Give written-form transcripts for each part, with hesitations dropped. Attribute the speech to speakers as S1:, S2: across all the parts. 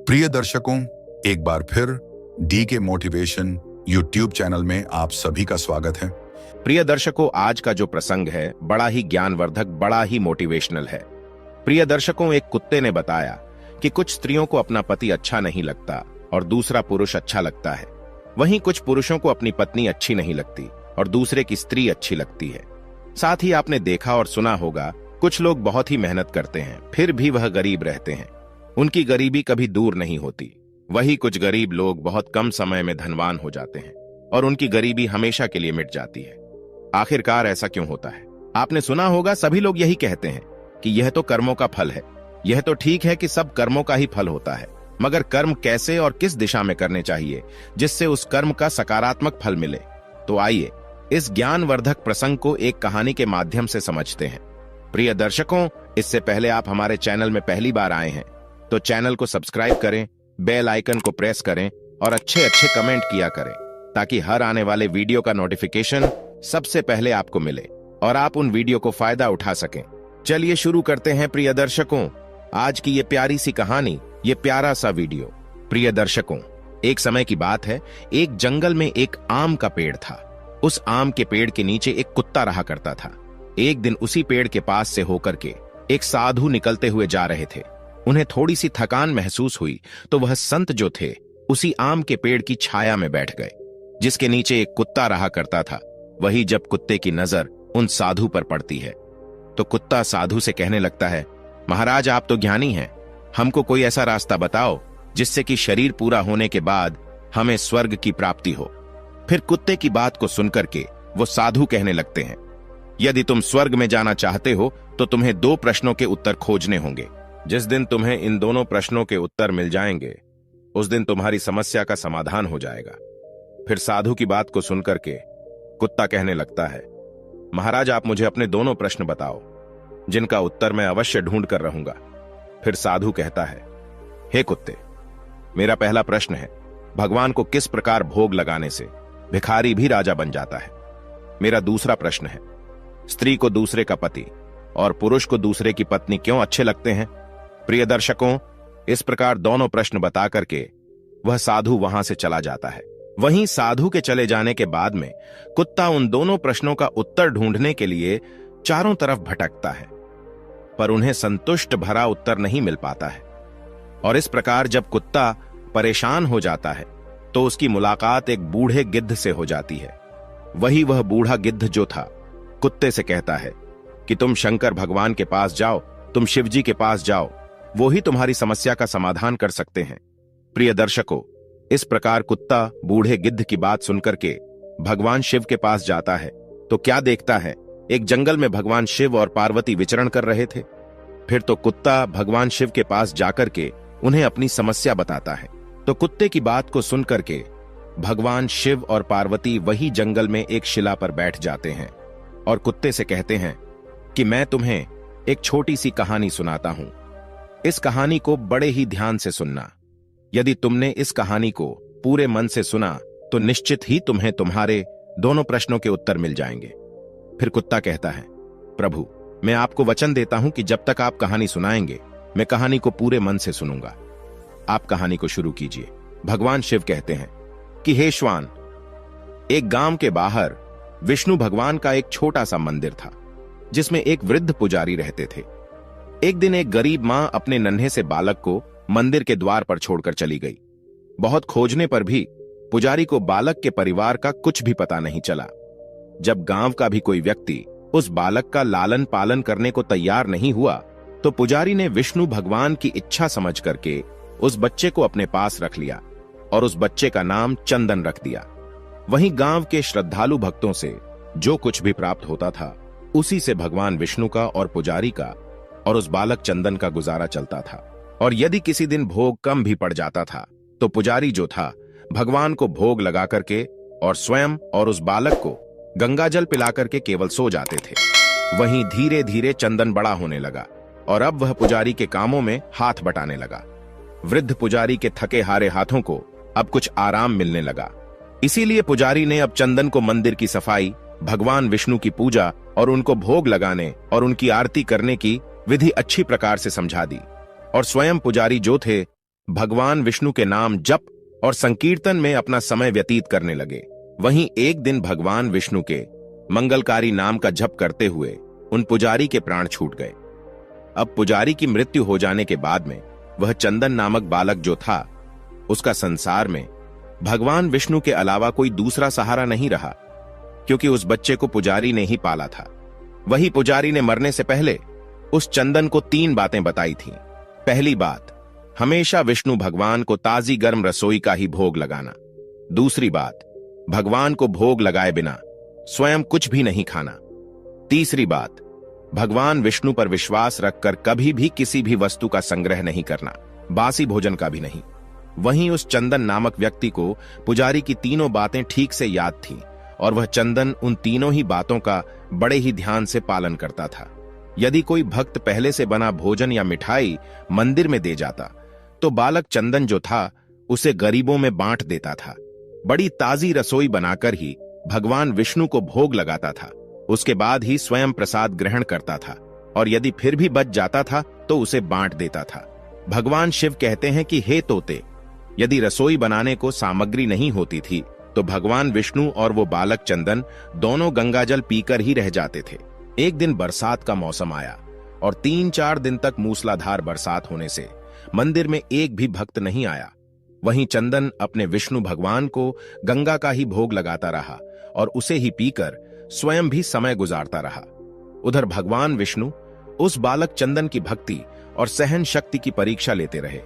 S1: प्रिय दर्शकों, एक बार फिर डी के मोटिवेशन यूट्यूब चैनल में आप सभी का स्वागत है।
S2: प्रिय दर्शकों, आज का जो प्रसंग है बड़ा ही ज्ञानवर्धक, बड़ा ही मोटिवेशनल है। प्रिय दर्शकों, एक कुत्ते ने बताया कि कुछ स्त्रियों को अपना पति अच्छा नहीं लगता और दूसरा पुरुष अच्छा लगता है। वहीं कुछ पुरुषों को अपनी पत्नी अच्छी नहीं लगती और दूसरे की स्त्री अच्छी लगती है। साथ ही आपने देखा और सुना होगा, कुछ लोग बहुत ही मेहनत करते हैं फिर भी वह गरीब रहते हैं। उनकी गरीबी कभी दूर नहीं होती। वही कुछ गरीब लोग बहुत कम समय में धनवान हो जाते हैं और उनकी गरीबी हमेशा के लिए मिट जाती है। आखिरकार ऐसा क्यों होता है? आपने सुना होगा, सभी लोग यही कहते हैं कि यह तो कर्मों का फल है। यह तो ठीक है कि सब कर्मों का ही फल होता है, मगर कर्म कैसे और किस दिशा में करने चाहिए जिससे उस कर्म का सकारात्मक फल मिले? तो आइए इस ज्ञानवर्धक प्रसंग को एक कहानी के माध्यम से समझते हैं। प्रिय दर्शकों, इससे पहले आप हमारे चैनल में पहली बार आए हैं तो चैनल को सब्सक्राइब करें, बेल आइकन को प्रेस करें और अच्छे अच्छे कमेंट किया करें ताकि हर आने वाले वीडियो का नोटिफिकेशन सबसे पहले आपको मिले और आप उन वीडियो को फायदा उठा सकें। चलिए शुरू करते हैं प्रिय दर्शकों, आज की ये प्यारी सी कहानी, ये प्यारा सा वीडियो। प्रिय दर्शकों, एक समय की बात है, एक जंगल में एक आम का पेड़ था। उस आम के पेड़ के नीचे एक कुत्ता रहा करता था। एक दिन उसी पेड़ के पास से होकर के एक साधु निकलते हुए जा रहे थे। उन्हें थोड़ी सी थकान महसूस हुई तो वह संत जो थे उसी आम के पेड़ की छाया में बैठ गए जिसके नीचे एक कुत्ता रहा करता था। वही जब कुत्ते की नजर उन साधु पर पड़ती है तो कुत्ता साधु से कहने लगता है, महाराज आप तो ज्ञानी हैं, हमको कोई ऐसा रास्ता बताओ जिससे कि शरीर पूरा होने के बाद हमें स्वर्ग की प्राप्ति हो। फिर कुत्ते की बात को सुनकर के वो साधु कहने लगते हैं, यदि तुम स्वर्ग में जाना चाहते हो तो तुम्हें 2 प्रश्नों के उत्तर खोजने होंगे। जिस दिन तुम्हें इन दोनों प्रश्नों के उत्तर मिल जाएंगे उस दिन तुम्हारी समस्या का समाधान हो जाएगा। फिर साधु की बात को सुनकर के कुत्ता कहने लगता है, महाराज आप मुझे अपने दोनों प्रश्न बताओ जिनका उत्तर मैं अवश्य ढूंढ कर रहूंगा। फिर साधु कहता है, हे कुत्ते, मेरा पहला प्रश्न है, भगवान को किस प्रकार भोग लगाने से भिखारी भी राजा बन जाता है? मेरा दूसरा प्रश्न है, स्त्री को दूसरे का पति और पुरुष को दूसरे की पत्नी क्यों अच्छे लगते हैं? प्रिय दर्शकों, इस प्रकार दोनों प्रश्न बता करके वह साधु वहां से चला जाता है। वहीं साधु के चले जाने के बाद में कुत्ता उन दोनों प्रश्नों का उत्तर ढूंढने के लिए चारों तरफ भटकता है, पर उन्हें संतुष्ट भरा उत्तर नहीं मिल पाता है। और इस प्रकार जब कुत्ता परेशान हो जाता है तो उसकी मुलाकात एक बूढ़े गिद्ध से हो जाती है। वही वह बूढ़ा गिद्ध जो था कुत्ते से कहता है कि तुम शंकर भगवान के पास जाओ, तुम शिव जी के पास जाओ, वो ही तुम्हारी समस्या का समाधान कर सकते हैं। प्रिय दर्शकों, इस प्रकार कुत्ता बूढ़े गिद्ध की बात सुनकर के भगवान शिव के पास जाता है तो क्या देखता है, एक जंगल में भगवान शिव और पार्वती विचरण कर रहे थे। फिर तो कुत्ता भगवान शिव के पास जाकर के उन्हें अपनी समस्या बताता है तो कुत्ते की बात को सुनकर के भगवान शिव और पार्वती वही जंगल में एक शिला पर बैठ जाते हैं और कुत्ते से कहते हैं कि मैं तुम्हें एक छोटी सी कहानी सुनाता हूं। इस कहानी को बड़े ही ध्यान से सुनना। यदि तुमने इस कहानी को पूरे मन से सुना तो निश्चित ही तुम्हें तुम्हारे दोनों प्रश्नों के उत्तर मिल जाएंगे। फिर कुत्ता कहता है, प्रभु मैं आपको वचन देता हूं कि जब तक आप कहानी सुनाएंगे मैं कहानी को पूरे मन से सुनूंगा। आप कहानी को शुरू कीजिए। भगवान शिव कहते हैं कि हे श्वान, एक गांव के बाहर विष्णु भगवान का एक छोटा सा मंदिर था जिसमें एक वृद्ध पुजारी रहते थे। एक दिन एक गरीब मां अपने नन्हे से बालक को मंदिर के द्वार पर छोड़कर चली गई। बहुत खोजने पर भी पुजारी को बालक के परिवार का कुछ भी पता नहीं चला। जब गांव का भी कोई व्यक्ति उस बालक का लालन पालन करने को तैयार नहीं हुआ तो पुजारी ने विष्णु भगवान की इच्छा समझ करके उस बच्चे को अपने पास रख लिया और उस बच्चे का नाम चंदन रख दिया। वहीं गांव के श्रद्धालु भक्तों से जो कुछ भी प्राप्त होता था उसी से भगवान विष्णु का और पुजारी का और उस बालक चंदन का गुजारा चलता था। और यदि किसी दिन भोग कम भी पड़ जाता था तो पुजारी जो था भगवान को भोग लगा करके और स्वयं और उस बालक को गंगाजल पिला करके केवल सो जाते थे। वहीं धीरे धीरे चंदन बड़ा होने लगा और अब वह पुजारी के कामों में हाथ बटाने लगा। वृद्ध पुजारी के थके हारे हाथों को अब कुछ आराम मिलने लगा। इसीलिए पुजारी ने अब चंदन को मंदिर की सफाई, भगवान विष्णु की पूजा और उनको भोग लगाने और उनकी आरती करने की विधि अच्छी प्रकार से समझा दी और स्वयं पुजारी जो थे भगवान विष्णु के नाम जप और संकीर्तन में अपना समय व्यतीत करने लगे। वहीं एक दिन भगवान विष्णु के मंगलकारी नाम का जप करते हुए उन पुजारी के प्राण छूट गए। अब पुजारी की मृत्यु हो जाने के बाद में वह चंदन नामक बालक जो था, उसका संसार में भगवान विष्णु के अलावा कोई दूसरा सहारा नहीं रहा, क्योंकि उस बच्चे को पुजारी ने ही पाला था। वही पुजारी ने मरने से पहले उस चंदन को 3 बातें बताई थीं। पहली बात, हमेशा विष्णु भगवान को ताजी गर्म रसोई का ही भोग लगाना। दूसरी बात, भगवान को भोग लगाए बिना स्वयं कुछ भी नहीं खाना। तीसरी बात, भगवान विष्णु पर विश्वास रखकर कभी भी किसी भी वस्तु का संग्रह नहीं करना, बासी भोजन का भी नहीं। वहीं उस चंदन नामक व्यक्ति को पुजारी की तीनों बातें ठीक से याद थीं और वह चंदन उन तीनों ही बातों का बड़े ही ध्यान से पालन करता था। यदि कोई भक्त पहले से बना भोजन या मिठाई मंदिर में दे जाता तो बालक चंदन जो था उसे गरीबों में बांट देता था। बड़ी ताजी रसोई बनाकर ही भगवान विष्णु को भोग लगाता था। उसके बाद ही स्वयं प्रसाद ग्रहण करता था और यदि फिर भी बच जाता था तो उसे बांट देता था। भगवान शिव कहते हैं कि हे तोते, यदि रसोई बनाने को सामग्री नहीं होती थी तो भगवान विष्णु और वो बालक चंदन दोनों गंगाजल पीकर ही रह जाते थे। एक दिन बरसात का मौसम आया और 3-4 दिन तक मूसलाधार बरसात होने से मंदिर में एक भी भक्त नहीं आया। वहीं चंदन अपने विष्णु भगवान को गंगा का ही भोग लगाता रहा और उसे ही पीकर स्वयं भी समय गुजारता रहा। उधर भगवान विष्णु उस बालक चंदन की भक्ति और सहन शक्ति की परीक्षा लेते रहे,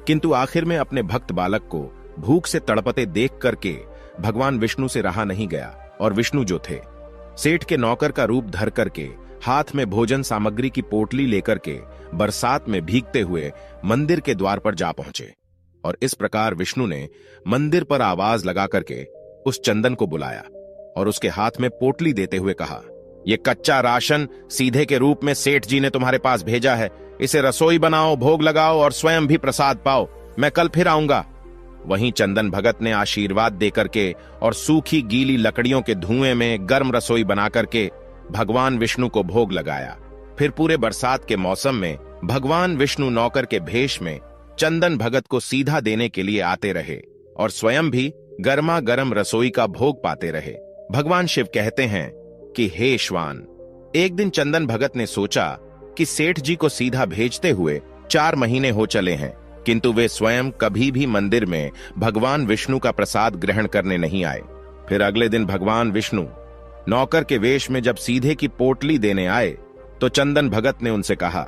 S2: किंतु आखिर में अपने भक्त बालक को भूख से तड़पते देख करके भगवान विष्णु से रहा नहीं गया और विष्णु जो थे, सेठ के नौकर का रूप धर करके हाथ में भोजन सामग्री की पोटली लेकर के बरसात में भीगते हुए मंदिर के द्वार पर जा पहुंचे। और इस प्रकार विष्णु ने मंदिर पर आवाज लगा करके उस चंदन को बुलाया और उसके हाथ में पोटली देते हुए कहा, ये कच्चा राशन सीधे के रूप में सेठ जी ने तुम्हारे पास भेजा है, इसे रसोई बनाओ, भोग लगाओ और स्वयं भी प्रसाद पाओ, मैं कल फिर आऊंगा। वहीं चंदन भगत ने आशीर्वाद देकर के और सूखी गीली लकड़ियों के धुएं में गर्म रसोई बना करके भगवान विष्णु को भोग लगाया। फिर पूरे बरसात के मौसम में भगवान विष्णु नौकर के भेष में चंदन भगत को सीधा देने के लिए आते रहे और स्वयं भी गर्मा गर्म रसोई का भोग पाते रहे। भगवान शिव कहते हैं कि हे श्वान, एक दिन चंदन भगत ने सोचा कि सेठ जी को सीधा भेजते हुए 4 महीने हो चले हैं, किंतु वे स्वयं कभी भी मंदिर में भगवान विष्णु का प्रसाद ग्रहण करने नहीं आए। फिर अगले दिन भगवान विष्णु नौकर के वेश में जब सीधे की पोटली देने आए तो चंदन भगत ने उनसे कहा,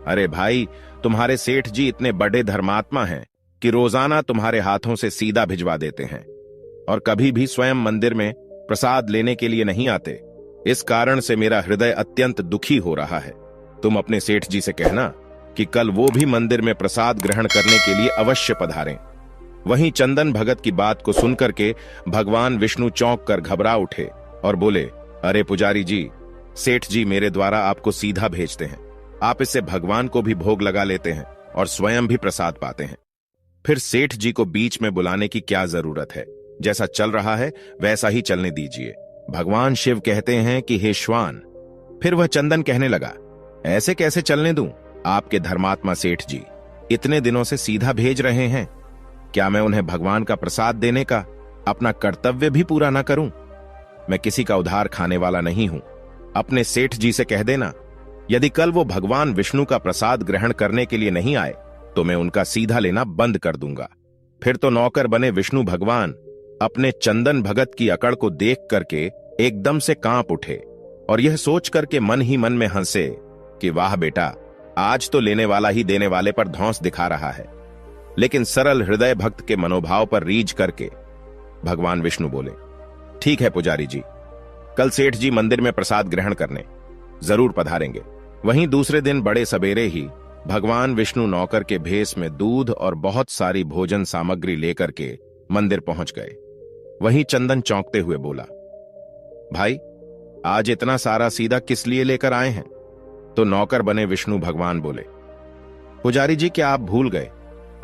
S2: अरे भाई, तुम्हारे सेठ जी इतने बड़े धर्मात्मा हैं कि रोजाना तुम्हारे हाथों से सीधा भिजवा देते हैं और कभी भी स्वयं मंदिर में प्रसाद लेने के लिए नहीं आते। इस कारण से मेरा हृदय अत्यंत दुखी हो रहा है। तुम अपने सेठ जी से कहना कि कल वो भी मंदिर में प्रसाद ग्रहण करने के लिए अवश्य पधारें। वहीं चंदन भगत की बात को सुनकर के भगवान विष्णु चौंक कर घबरा उठे और बोले, अरे पुजारी जी, सेठ जी मेरे द्वारा आपको सीधा भेजते हैं, आप इससे भगवान को भी भोग लगा लेते हैं और स्वयं भी प्रसाद पाते हैं। फिर सेठ जी को बीच में बुलाने की क्या जरूरत है, जैसा चल रहा है वैसा ही चलने दीजिए। भगवान शिव कहते हैं कि हे श्वान। फिर वह चंदन कहने लगा, ऐसे कैसे चलने दूं? आपके धर्मात्मा सेठ जी इतने दिनों से सीधा भेज रहे हैं, क्या मैं उन्हें भगवान का प्रसाद देने का अपना कर्तव्य भी पूरा ना करूं? मैं किसी का उधार खाने वाला नहीं हूं। अपने सेठ जी से कह देना, यदि कल वो भगवान विष्णु का प्रसाद ग्रहण करने के लिए नहीं आए तो मैं उनका सीधा लेना बंद कर दूंगा। फिर तो नौकर बने विष्णु भगवान अपने चंदन भगत की अकड़ को देख करके एकदम से कांप उठे और यह सोच करके मन ही मन में हंसे कि वाह बेटा, आज तो लेने वाला ही देने वाले पर धौंस दिखा रहा है। लेकिन सरल हृदय भक्त के मनोभाव पर रीझ करके भगवान विष्णु बोले, ठीक है पुजारी जी, कल सेठ जी मंदिर में प्रसाद ग्रहण करने जरूर पधारेंगे। वहीं दूसरे दिन बड़े सवेरे ही भगवान विष्णु नौकर के भेष में दूध और बहुत सारी भोजन सामग्री लेकर के मंदिर पहुंच गए। वहीं चंदन चौंकते हुए बोला, भाई, आज इतना सारा सीधा किस लिए लेकर आए हैं? तो नौकर बने विष्णु भगवान बोले, पुजारी जी, क्या आप भूल गए?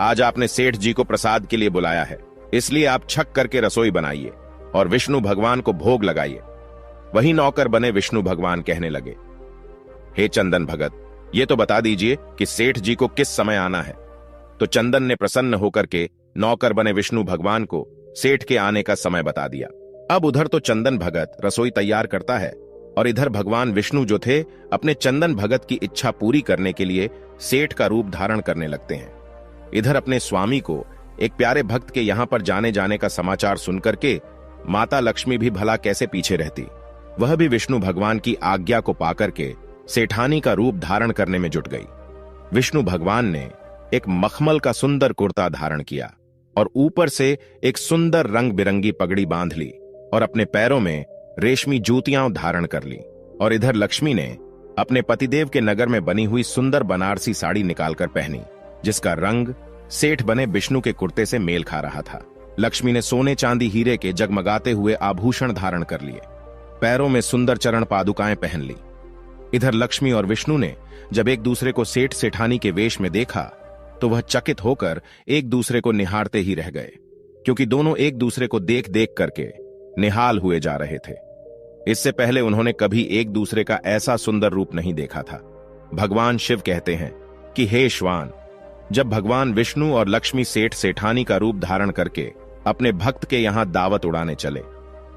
S2: आज आपने सेठ जी को प्रसाद के लिए बुलाया है, इसलिए आप छक करके रसोई बनाइए और विष्णु भगवान को भोग लगाइए। वही नौकर बने विष्णु भगवान कहने लगे, हे चंदन भगत, ये तो बता दीजिए कि सेठ जी को किस समय आना है। तो चंदन ने प्रसन्न होकर के नौकर बने विष्णु भगवान को सेठ के आने का समय बता दिया। अब उधर तो चंदन भगत रसोई तैयार करता है और इधर भगवान विष्णु जो थे अपने चंदन भगत की इच्छा पूरी करने के लिए सेठ का रूप धारण करने लगते हैं। इधर अपने स्वामी को एक प्यारे भक्त के यहां पर जाने का समाचार सुनकर के माता लक्ष्मी भी भला कैसे पीछे रहती। वह भी विष्णु भगवान की आज्ञा को पाकर के सेठानी का रूप धारण करने में जुट गई। विष्णु भगवान ने एक मखमल का सुंदर कुर्ता धारण किया और ऊपर से एक सुंदर रंग बिरंगी पगड़ी बांध ली और अपने पैरों में रेशमी जूतियां धारण कर ली। और इधर लक्ष्मी ने अपने पतिदेव के नगर में बनी हुई सुंदर बनारसी साड़ी निकालकर पहनी, जिसका रंग सेठ बने विष्णु के कुर्ते से मेल खा रहा था। लक्ष्मी ने सोने चांदी हीरे के जगमगाते हुए आभूषण धारण कर लिए, पैरों में सुंदर चरण पादुकाएं पहन ली। इधर लक्ष्मी और विष्णु ने जब एक दूसरे को सेठ सेठानी के वेश में देखा तो वह चकित होकर एक दूसरे को निहारते ही रह गए, क्योंकि दोनों एक दूसरे को देख देख करके निहाल हुए जा रहे थे। इससे पहले उन्होंने कभी एक दूसरे का ऐसा सुंदर रूप नहीं देखा था। भगवान शिव कहते हैं कि हे श्वान, जब भगवान विष्णु और लक्ष्मी सेठ सेठानी का रूप धारण करके अपने भक्त के यहां दावत उड़ाने चले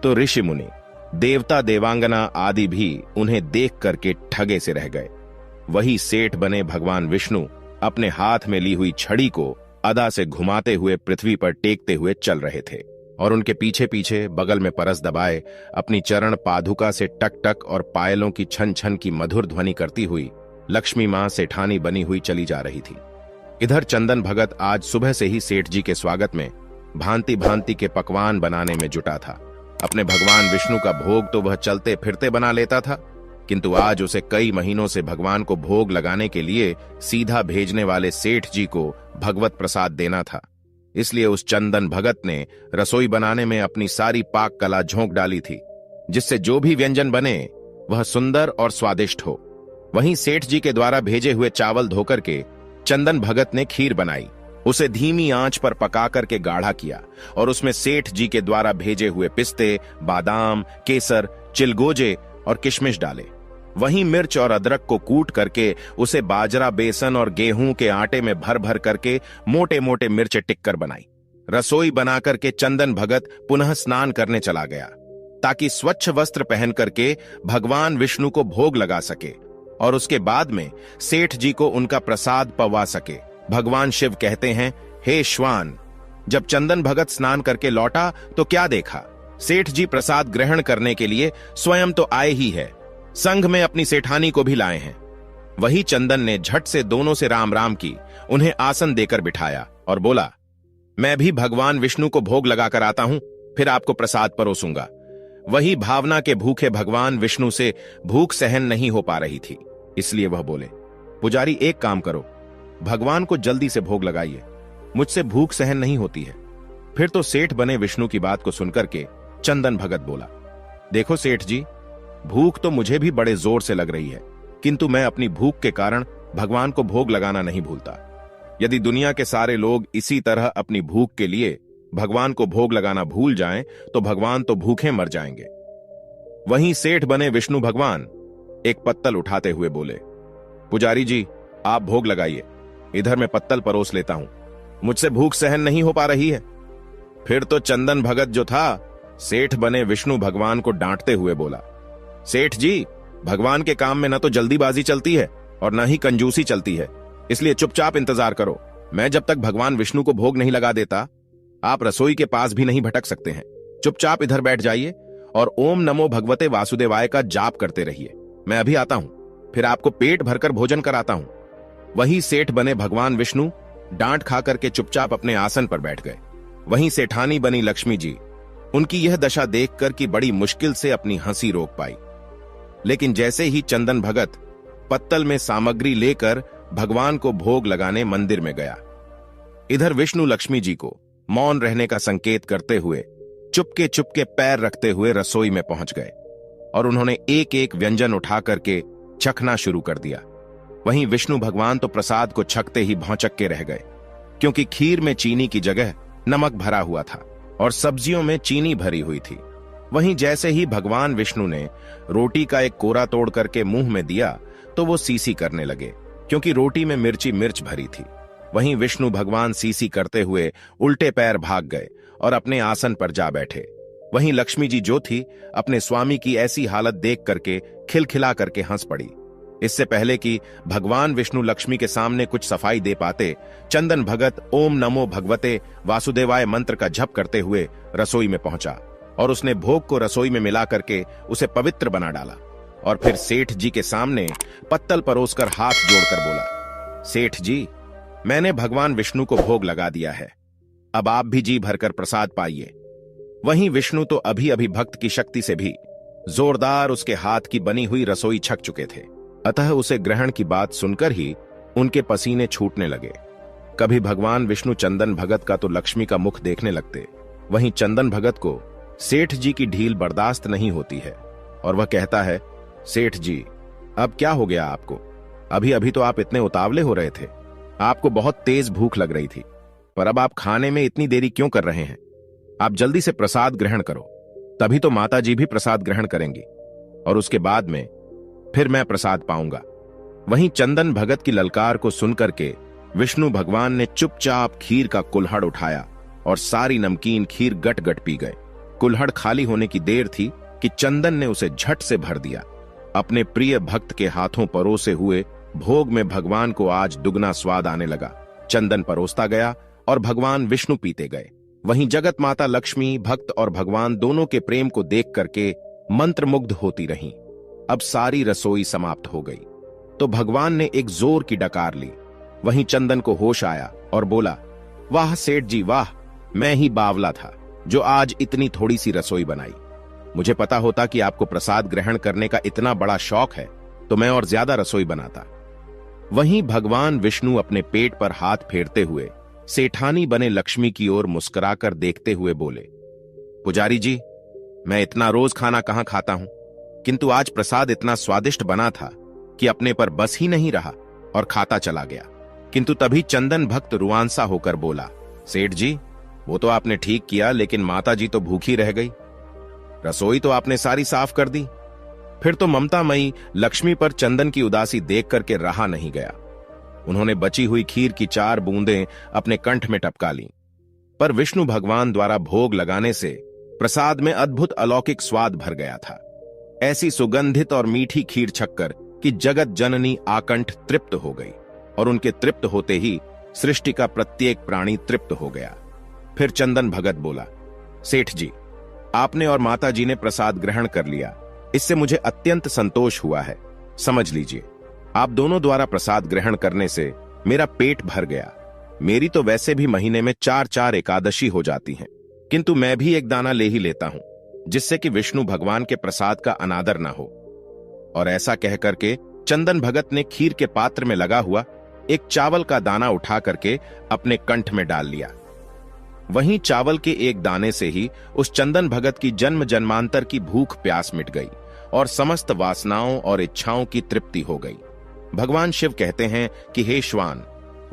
S2: तो ऋषि मुनि, देवता देवांगना आदि भी उन्हें देख करके ठगे से रह गए। वही सेठ बने भगवान विष्णु अपने हाथ में ली हुई छड़ी को अदा से घुमाते हुए पृथ्वी पर टेकते हुए चल रहे थे और उनके पीछे पीछे बगल में परस दबाए अपनी चरण पादुका से टक टक और पायलों की छन छन की मधुर ध्वनि करती हुई लक्ष्मी मां सेठानी बनी हुई चली जा रही थी। इधर चंदन भगत आज सुबह से ही सेठ जी के स्वागत में भांति भांति के पकवान बनाने में जुटा था। अपने भगवान विष्णु का भोग तो वह चलते फिरते बना लेता था, किंतु आज उसे कई महीनों से भगवान को भोग लगाने के लिए सीधा भेजने वाले सेठ जी को भगवत प्रसाद देना था। इसलिए उस चंदन भगत ने रसोई बनाने में अपनी सारी पाक कला झोंक डाली थी, जिससे जो भी व्यंजन बने वह सुंदर और स्वादिष्ट हो। वहीं सेठ जी के द्वारा भेजे हुए चावल धोकर के चंदन भगत ने खीर बनाई, उसे धीमी आंच पर पका करके गाढ़ा किया और उसमें सेठ जी के द्वारा भेजे हुए पिस्ते, बादाम, केसर, चिलगोजे और किशमिश डाले। वहीं मिर्च और अदरक को कूट करके उसे बाजरा, बेसन और गेहूं के आटे में भर भर करके मोटे मोटे मिर्च टिक्कर बनाई। रसोई बनाकर के चंदन भगत पुनः स्नान करने चला गया ताकि स्वच्छ वस्त्र पहन करके भगवान विष्णु को भोग लगा सके और उसके बाद में सेठ जी को उनका प्रसाद पवा सके। भगवान शिव कहते हैं, हे श्वान, जब चंदन भगत स्नान करके लौटा तो क्या देखा, सेठ जी प्रसाद ग्रहण करने के लिए स्वयं तो आए ही है, संग में अपनी सेठानी को भी लाए हैं। वही चंदन ने झट से दोनों से राम राम की, उन्हें आसन देकर बिठाया और बोला, मैं भी भगवान विष्णु को भोग लगाकर आता हूं, फिर आपको प्रसाद परोसूंगा। वही भावना के भूखे भगवान विष्णु से भूख सहन नहीं हो पा रही थी, इसलिए वह बोले, पुजारी एक काम करो, भगवान को जल्दी से भोग लगाइए, मुझसे भूख सहन नहीं होती है। फिर तो सेठ बने विष्णु की बात को सुनकर के चंदन भगत बोला, देखो सेठ जी, भूख तो मुझे भी बड़े जोर से लग रही है, किंतु मैं अपनी भूख के कारण भगवान को भोग लगाना नहीं भूलता। यदि दुनिया के सारे लोग इसी तरह अपनी भूख के लिए भगवान को भोग लगाना भूल जाएं, तो भगवान तो भूखे मर जाएंगे। वहीं सेठ बने विष्णु भगवान एक पत्तल उठाते हुए बोले, पुजारी जी, आप भोग लगाइए, इधर मैं पत्तल परोस लेता हूं, मुझसे भूख सहन नहीं हो पा रही है। फिर तो चंदन भगत जो था सेठ बने विष्णु भगवान को डांटते हुए बोला, सेठ जी, भगवान के काम में न तो जल्दीबाजी चलती है और न ही कंजूसी चलती है, इसलिए चुपचाप इंतजार करो। मैं जब तक भगवान विष्णु को भोग नहीं लगा देता, आप रसोई के पास भी नहीं भटक सकते हैं। चुपचाप इधर बैठ जाइए और ओम नमो भगवते वासुदेवाय का जाप करते रहिए। मैं अभी आता हूं, फिर आपको पेट भरकर भोजन कराता हूं। वही सेठ बने भगवान विष्णु डांट खा करके चुपचाप अपने आसन पर बैठ गए। वहीं सेठानी बनी लक्ष्मी जी उनकी यह दशा देखकर कि बड़ी मुश्किल से अपनी हंसी रोक पाई। लेकिन जैसे ही चंदन भगत पत्तल में सामग्री लेकर भगवान को भोग लगाने मंदिर में गया, इधर विष्णु लक्ष्मी जी को मौन रहने का संकेत करते हुए चुपके चुपके पैर रखते हुए रसोई में पहुंच गए और उन्होंने एक एक व्यंजन उठा करके चखना शुरू कर दिया। वहीं विष्णु भगवान तो प्रसाद को छकते ही भौचक्के के रह गए, क्योंकि खीर में चीनी की जगह नमक भरा हुआ था और सब्जियों में चीनी भरी हुई थी। वहीं जैसे ही भगवान विष्णु ने रोटी का एक कोरा तोड़ करके मुंह में दिया तो वो सीसी करने लगे, क्योंकि रोटी में मिर्च भरी थी। वहीं विष्णु भगवान सीसी करते हुए उल्टे पैर भाग गए और अपने आसन पर जा बैठे। वहीं लक्ष्मी जी जो थी, अपने स्वामी की ऐसी हालत देख करके खिलखिला करके हंस पड़ी। इससे पहले कि भगवान विष्णु लक्ष्मी के सामने कुछ सफाई दे पाते, चंदन भगत ओम नमो भगवते वासुदेवाय मंत्र का जप करते हुए रसोई में पहुंचा और उसने भोग को रसोई में मिला करके उसे पवित्र बना डाला और फिर सेठ जी के सामने पत्तल परोसकर हाथ जोड़कर बोला, सेठ जी, मैंने भगवान विष्णु को भोग लगा दिया है, अब आप भी जी भरकर प्रसाद पाइए। वहीं विष्णु तो अभी अभी भक्त की शक्ति से भी जोरदार उसके हाथ की बनी हुई रसोई छक चुके थे, अतः उसे ग्रहण की बात सुनकर ही उनके पसीने छूटने लगे। कभी भगवान विष्णु चंदन भगत का तो लक्ष्मी का मुख देखने लगते, वहीं चंदन भगत को सेठ जी की ढील बर्दाश्त नहीं होती है और वह कहता है, सेठ जी, अब क्या हो गया आपको? अभी अभी तो आप इतने उतावले हो रहे थे, आपको बहुत तेज भूख लग रही थी, पर अब आप खाने में इतनी देरी क्यों कर रहे हैं? आप जल्दी से प्रसाद ग्रहण करो, तभी तो माता जी भी प्रसाद ग्रहण करेंगी और उसके बाद में फिर मैं प्रसाद पाऊंगा। वहीं चंदन भगत की ललकार को सुनकर के विष्णु भगवान ने चुपचाप खीर का कुल्हड़ उठाया और सारी नमकीन खीर गट गट पी गए। कुल्हड़ खाली होने की देर थी कि चंदन ने उसे झट से भर दिया। अपने प्रिय भक्त के हाथों परोसे हुए भोग में भगवान को आज दुगना स्वाद आने लगा। चंदन परोसता गया और भगवान विष्णु पीते गए। वहीं जगत माता लक्ष्मी भक्त और भगवान दोनों के प्रेम को देख करके मंत्रमुग्ध होती रहीं। अब सारी रसोई समाप्त हो गई तो भगवान ने एक जोर की डकार ली। वहीं चंदन को होश आया और बोला, वाह सेठ जी वाह, मैं ही बावला था जो आज इतनी थोड़ी सी रसोई बनाई। मुझे पता होता कि आपको प्रसाद ग्रहण करने का इतना बड़ा शौक है तो मैं और ज्यादा रसोई बनाता। वहीं भगवान विष्णु अपने पेट पर हाथ फेरते हुए सेठानी बने लक्ष्मी की ओर मुस्कुराकर देखते हुए बोले, पुजारी जी, मैं इतना रोज खाना कहां खाता हूं, किंतु आज प्रसाद इतना स्वादिष्ट बना था कि अपने पर बस ही नहीं रहा और खाता चला गया। किंतु तभी चंदन भक्त रुआंसा होकर बोला, सेठ जी, वो तो आपने ठीक किया, लेकिन माता जी तो भूखी रह गई। रसोई तो आपने सारी साफ कर दी। फिर तो ममतामयी लक्ष्मी पर चंदन की उदासी देख करके रहा नहीं गया। उन्होंने बची हुई खीर की 4 बूंदें अपने कंठ में टपका लीं। पर विष्णु भगवान द्वारा भोग लगाने से प्रसाद में अद्भुत अलौकिक स्वाद भर गया था। ऐसी सुगंधित और मीठी खीर छक्कर कि जगत जननी आकंठ तृप्त हो गई और उनके तृप्त होते ही सृष्टि का प्रत्येक प्राणी तृप्त हो गया। फिर चंदन भगत बोला, सेठ जी, आपने और माता जी ने प्रसाद ग्रहण कर लिया, इससे मुझे अत्यंत संतोष हुआ है। समझ लीजिए, आप दोनों द्वारा प्रसाद ग्रहण करने से मेरा पेट भर गया। मेरी तो वैसे भी महीने में 4-4 एकादशी हो जाती हैं, किंतु मैं भी एक दाना ले ही लेता हूं, जिससे कि विष्णु भगवान के प्रसाद का अनादर ना हो। और ऐसा कह करके चंदन भगत ने खीर के पात्र में लगा हुआ एक चावल का दाना उठा करके अपने कंठ में डाल लिया। वहीं चावल के एक दाने से ही उस चंदन भगत की जन्म जन्मांतर की भूख प्यास मिट गई और समस्त वासनाओं और इच्छाओं की तृप्ति हो गई। भगवान शिव कहते हैं कि हे श्वान,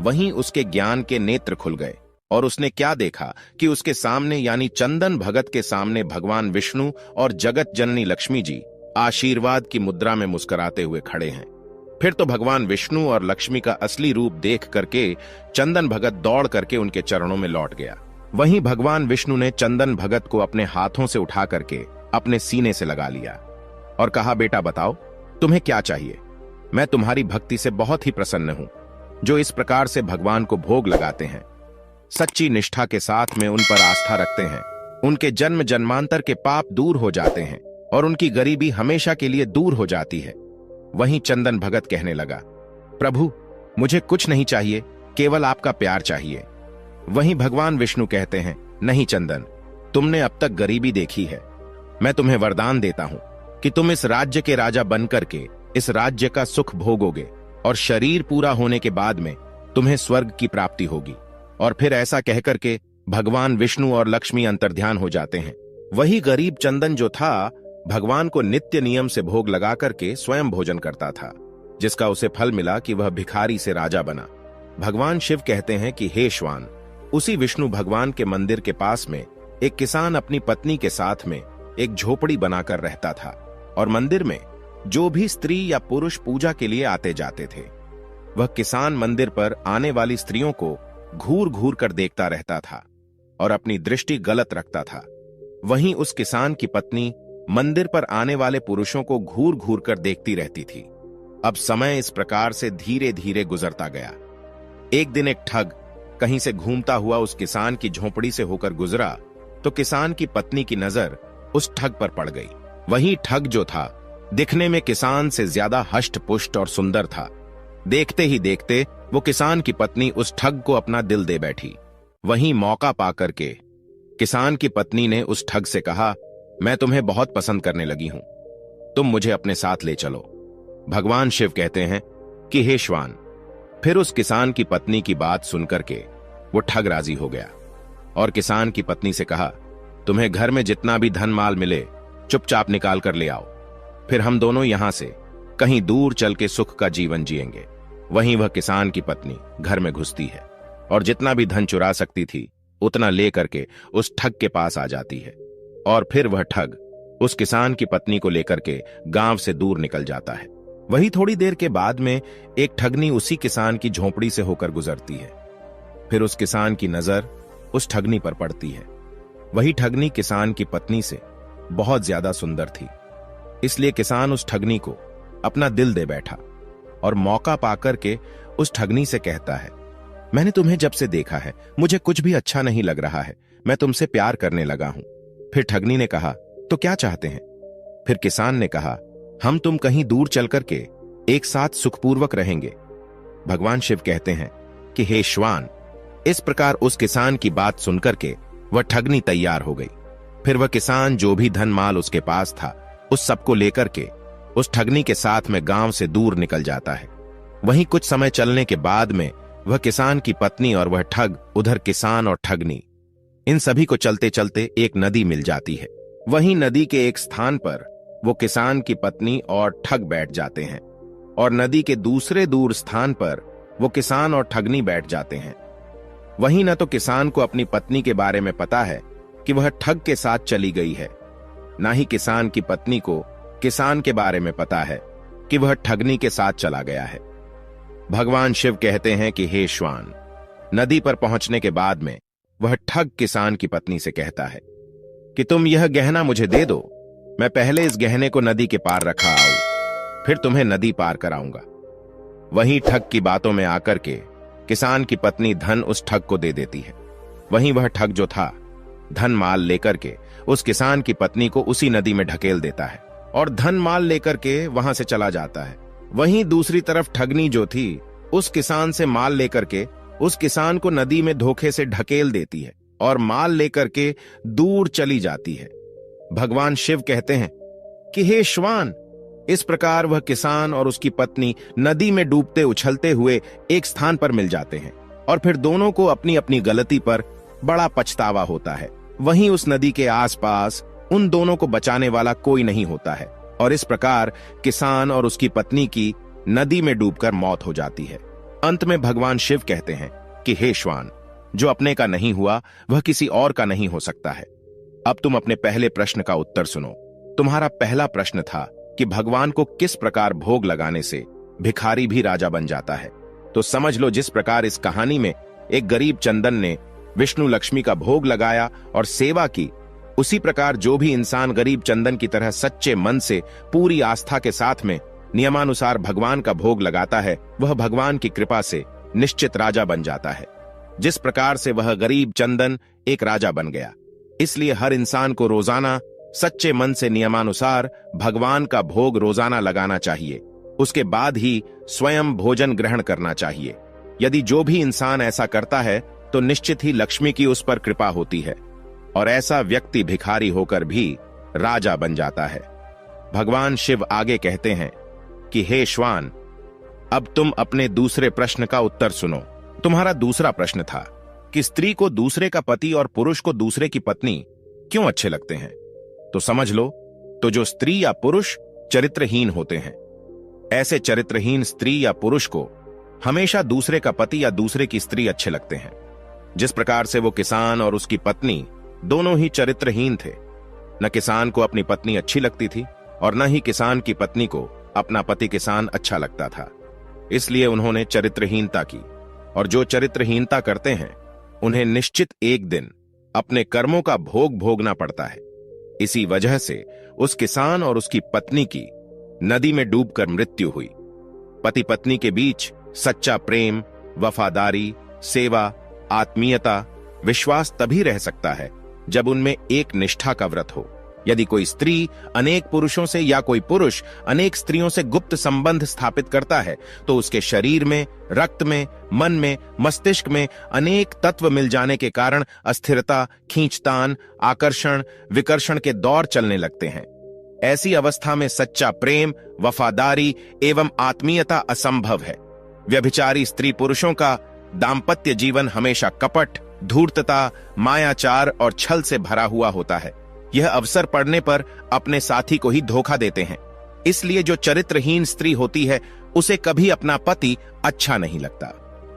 S2: वहीं उसके ज्ञान के नेत्र खुल गए और उसने क्या देखा कि उसके सामने यानी चंदन भगत के सामने भगवान विष्णु और जगत जननी लक्ष्मी जी आशीर्वाद की मुद्रा में मुस्कुराते हुए खड़े हैं। फिर तो भगवान विष्णु और लक्ष्मी का असली रूप देख करके चंदन भगत दौड़ करके उनके चरणों में लौट गया। वहीं भगवान विष्णु ने चंदन भगत को अपने हाथों से उठा करके अपने सीने से लगा लिया और कहा, बेटा बताओ तुम्हें क्या चाहिए? मैं तुम्हारी भक्ति से बहुत ही प्रसन्न हूं, जो इस प्रकार से भगवान को भोग लगाते हैं, सच्ची निष्ठा के साथ में उन पर आस्था रखते हैं, उनके जन्म जन्मांतर के पाप दूर हो जाते हैं और उनकी गरीबी हमेशा के लिए दूर हो जाती है। वहीं चंदन भगत कहने लगा, प्रभु मुझे कुछ नहीं चाहिए, केवल आपका प्यार चाहिए। वहीं भगवान विष्णु कहते हैं, नहीं चंदन, तुमने अब तक गरीबी देखी है, मैं तुम्हें वरदान देता हूं कि तुम इस राज्य के राजा बनकर के इस राज्य का सुख भोगोगे और शरीर पूरा होने के बाद में तुम्हें स्वर्ग की प्राप्ति होगी। और फिर ऐसा कहकर के भगवान विष्णु और लक्ष्मी अंतर्ध्यान हो जाते हैं। वही गरीब चंदन जो था, भगवान को नित्य नियम से भोग लगा करके स्वयं भोजन करता था, जिसका उसे फल मिला कि वह भिखारी से राजा बना। भगवान शिव कहते हैं कि हे श्वान, उसी विष्णु भगवान के मंदिर के पास में एक किसान अपनी पत्नी के साथ में एक झोपड़ी बनाकर रहता था और मंदिर में जो भी स्त्री या पुरुष पूजा के लिए आते जाते थे, वह किसान मंदिर पर आने वाली स्त्रियों को घूर घूर कर देखता रहता था और अपनी दृष्टि गलत रखता था। वहीं उस किसान की पत्नी मंदिर पर आने वाले पुरुषों को घूर घूर कर देखती रहती थी। अब समय इस प्रकार से धीरे धीरे गुजरता गया। एक दिन एक ठग कहीं से घूमता हुआ उस किसान की झोपड़ी से होकर गुजरा तो किसान की पत्नी की नजर उस ठग पर पड़ गई। वहीं ठग जो था दिखने में किसान से ज्यादा हष्ट पुष्ट और सुंदर था। देखते ही देखते वो किसान की पत्नी उस ठग को अपना दिल दे बैठी। वहीं मौका पाकर के किसान की पत्नी ने उस ठग से कहा, मैं तुम्हें बहुत पसंद करने लगी हूं, तुम मुझे अपने साथ ले चलो। भगवान शिव कहते हैं कि हे श्वान। फिर उस किसान की पत्नी की बात सुनकर के वो ठग राजी हो गया और किसान की पत्नी से कहा, तुम्हें घर में जितना भी धन माल मिले चुपचाप निकाल कर ले आओ, फिर हम दोनों यहां से कहीं दूर चल के सुख का जीवन जिएंगे। वहीं वह किसान की पत्नी घर में घुसती है और जितना भी धन चुरा सकती थी उतना ले करके उस ठग के पास आ जाती है और फिर वह ठग उस किसान की पत्नी को लेकर के गांव से दूर निकल जाता है। वही थोड़ी देर के बाद में एक ठगनी उसी किसान की झोपड़ी से होकर गुजरती है। फिर उस किसान की नजर उस ठगनी पर पड़ती है। वही ठगनी किसान की पत्नी से बहुत ज्यादा सुंदर थी, इसलिए किसान उस ठगनी को अपना दिल दे बैठा और मौका पाकर के उस ठगनी से कहता है, मैंने तुम्हें जब से देखा है मुझे कुछ भी अच्छा नहीं लग रहा है, मैं तुमसे प्यार करने लगा हूं। फिर ठगनी ने कहा, तो क्या चाहते हैं? फिर किसान ने कहा, हम तुम कहीं दूर चलकर के एक साथ सुखपूर्वक रहेंगे। भगवान शिव कहते हैं कि हे श्वान। इस प्रकार उस किसान की बात सुनकर के वह ठगनी तैयार हो गई। फिर वह किसान जो भी धन माल उसके पास था उस सबको लेकर के उस ठगनी के साथ में गांव से दूर निकल जाता है। वहीं कुछ समय चलने के बाद में वह किसान की पत्नी और वह ठग, उधर किसान और ठगनी, इन सभी को चलते चलते एक नदी मिल जाती है। वहीं नदी के एक स्थान पर वो किसान की पत्नी और ठग बैठ जाते हैं और नदी के दूसरे दूर स्थान पर वो किसान और ठगनी बैठ जाते हैं। वहीं न तो किसान को अपनी पत्नी के बारे में पता है कि वह ठग के साथ चली गई है, ना ही किसान की पत्नी को किसान के बारे में पता है कि वह ठगनी के साथ चला गया है। भगवान शिव कहते हैं कि हे श्वान। नदी पर पहुंचने के बाद में वह ठग किसान की पत्नी से कहता है कि तुम यह गहना मुझे दे दो, मैं पहले इस गहने को नदी के पार रखा आऊं, फिर तुम्हें नदी पार कराऊंगा। वहीं ठग की बातों में आकर के किसान की पत्नी धन उस ठग को दे देती है। वहीं वह ठग जो था धन माल लेकर के उस किसान की पत्नी को उसी नदी में ढकेल देता है और धन माल लेकर के वहां से चला जाता है। वहीं दूसरी तरफ ठगनी जो थी उस किसान से माल लेकर के उस किसान को नदी में धोखे से ढकेल देती है और माल लेकर के दूर चली जाती है। भगवान शिव कहते हैं कि हे श्वान। इस प्रकार वह किसान और उसकी पत्नी नदी में डूबते उछलते हुए एक स्थान पर मिल जाते हैं और फिर दोनों को अपनी अपनी गलती पर बड़ा पछतावा होता है। वहीं उस नदी के आसपास उन दोनों को बचाने वाला कोई नहीं होता है और इस प्रकार किसान और उसकी पत्नी की नदी में डूबकर मौत हो जाती है। अंत में भगवान शिव कहते हैं कि हे श्वान, जो अपने का नहीं हुआ वह किसी और का नहीं हो सकता है। अब तुम अपने पहले प्रश्न का उत्तर सुनो। तुम्हारा पहला प्रश्न था कि भगवान को किस प्रकार भोग लगाने से भिखारी भी राजा बन जाता है। तो समझ लो, जिस प्रकार इस कहानी में एक गरीब चंदन ने विष्णु लक्ष्मी का भोग लगाया और सेवा की, उसी प्रकार जो भी इंसान गरीब चंदन की तरह सच्चे मन से पूरी आस्था के साथ में नियमानुसार भगवान का भोग लगाता है, वह भगवान की कृपा से निश्चित राजा बन जाता है। जिस प्रकार से वह गरीब चंदन एक राजा बन गया, इसलिए हर इंसान को रोजाना सच्चे मन से नियमानुसार भगवान का भोग रोजाना लगाना चाहिए। उसके बाद ही स्वयं भोजन ग्रहण करना चाहिए। यदि जो भी इंसान ऐसा करता है तो निश्चित ही लक्ष्मी की उस पर कृपा होती है और ऐसा व्यक्ति भिखारी होकर भी राजा बन जाता है। भगवान शिव आगे कहते हैं कि हे श्वान, अब तुम अपने दूसरे प्रश्न का उत्तर सुनो। तुम्हारा दूसरा प्रश्न था कि स्त्री को दूसरे का पति और पुरुष को दूसरे की पत्नी क्यों अच्छे लगते हैं। तो समझ लो, तो जो स्त्री या पुरुष चरित्रहीन होते हैं, ऐसे चरित्रहीन स्त्री या पुरुष को हमेशा दूसरे का पति या दूसरे की स्त्री अच्छे लगते हैं। जिस प्रकार से वो किसान और उसकी पत्नी दोनों ही चरित्रहीन थे। न किसान को अपनी पत्नी अच्छी लगती थी और न ही किसान की पत्नी को अपना पति किसान अच्छा लगता था। इसलिए उन्होंने चरित्रहीनता की। और जो चरित्रहीनता करते हैं उन्हें निश्चित एक दिन अपने कर्मों का भोग भोगना पड़ता है। इसी वजह से उस किसान और उसकी पत्नी की नदी में डूबकर मृत्यु हुई। पति पत्नी के बीच सच्चा प्रेम, वफादारी, सेवा, आत्मीयता, विश्वास तभी रह सकता है जब उनमें एक निष्ठा का व्रत हो। यदि कोई स्त्री अनेक पुरुषों से या कोई पुरुष अनेक स्त्रियों से गुप्त संबंध स्थापित करता है तो उसके शरीर में, रक्त में, मन में, मस्तिष्क में अनेक तत्व मिल जाने के कारण अस्थिरता, खींचतान, आकर्षण, विकर्षण के दौर चलने लगते हैं। ऐसी अवस्था में सच्चा प्रेम, वफादारी एवं आत्मीयता असंभव है। व्यभिचारी स्त्री पुरुषों का दाम्पत्य जीवन हमेशा कपट, धूर्तता, मायाचार और छल से भरा हुआ होता है। यह अवसर पड़ने पर अपने साथी को ही धोखा देते हैं। इसलिए जो चरित्रहीन स्त्री होती है उसे कभी अपना पति अच्छा नहीं लगता,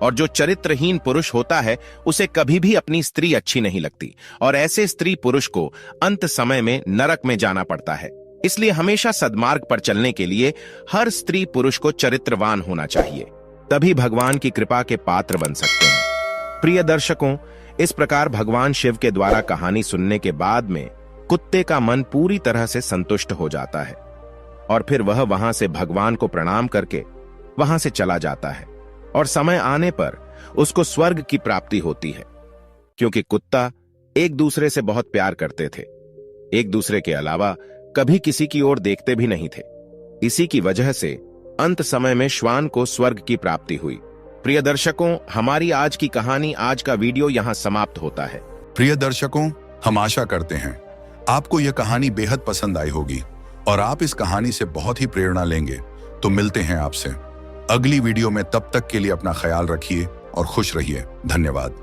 S2: और जो चरित्रहीन पुरुष होता है उसे कभी भी अपनी स्त्री अच्छी नहीं लगती, और ऐसे स्त्री पुरुष को अंत समय में नरक में जाना पड़ता है। इसलिए हमेशा सद्मार्ग पर चलने के लिए हर स्त्री पुरुष को चरित्रवान होना चाहिए, तभी भगवान की कृपा के पात्र बन सकते हैं। प्रिय दर्शकों, इस प्रकार भगवान शिव के द्वारा कहानी सुनने के बाद में कुत्ते का मन पूरी तरह से संतुष्ट हो जाता है और फिर वह वहां से भगवान को प्रणाम करके वहां से चला जाता है, और समय आने पर उसको स्वर्ग की प्राप्ति होती है, क्योंकि कुत्ता एक दूसरे से बहुत प्यार करते थे, एक दूसरे के अलावा कभी किसी की ओर देखते भी नहीं थे। इसी की वजह से अंत समय में श्वान को स्वर्ग की प्राप्ति हुई। प्रिय दर्शकों, हमारी आज की कहानी, आज का वीडियो यहां समाप्त होता है।
S1: प्रिय दर्शकों, हम आशा करते हैं आपको यह कहानी बेहद पसंद आई होगी और आप इस कहानी से बहुत ही प्रेरणा लेंगे। तो मिलते हैं आपसे अगली वीडियो में। तब तक के लिए अपना ख्याल रखिए और खुश रहिए। धन्यवाद।